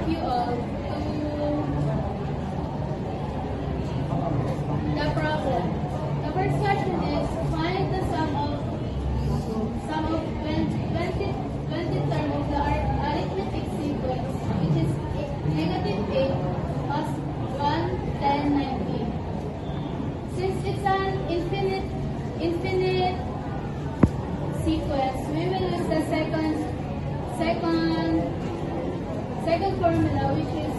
you all to the problem. The first question is find the sum of 20 term of the arithmetic sequence, which is negative 8 plus 1, 10, 19. Since it's an infinite sequence, we will use the second formula, which is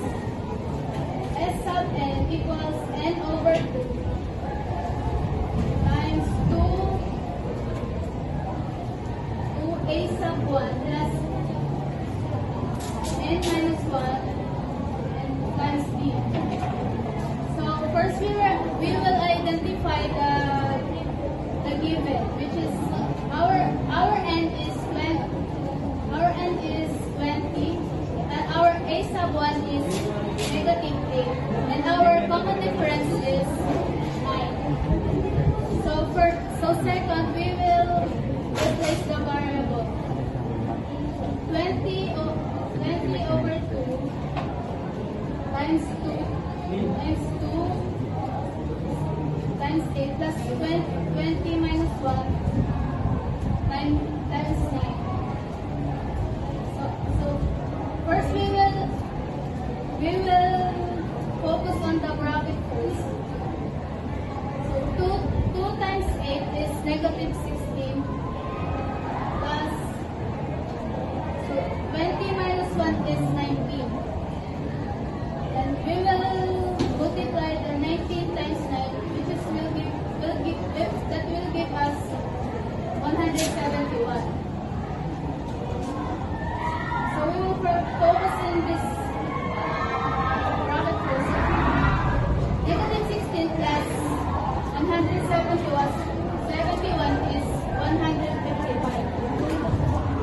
S sub n equals n over 2 times 2a sub 1 plus n minus 1 and times b. So first we will identify the given, which is our n is 20 and our a sub 1 is negative 8 and our common difference is 9. So second we will replace the variable 20 over 2 times 2 times 8 plus 20 minus 1 times 9. So first we will focus on the bracket first. So 2 times 8 is negative 16 plus, so 20 minus 1 is 19. And we will multiply the 19 times 9, which is that will give us 171. So we will focus in this bracket first. Negative 16 plus 171 is 155.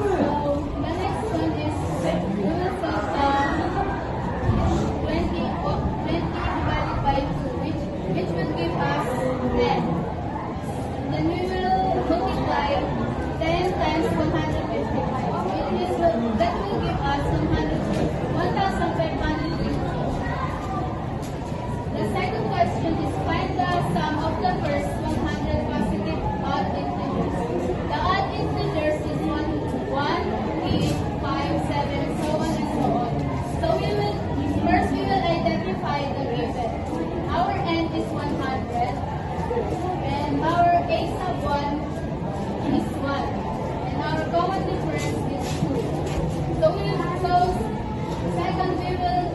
So the next one is we will solve 20 divided by 2, which will give us 10. Then we will multiply 10 times 155, that will give us 1,550. The second question is find the sum of the first 100 positive odd integers. The odd integers is 1, 8, 5, 7, so on and so on. So first we will identify the given. Our n is 100 and our a sub 1 is 1 and our common difference is 2. So second we will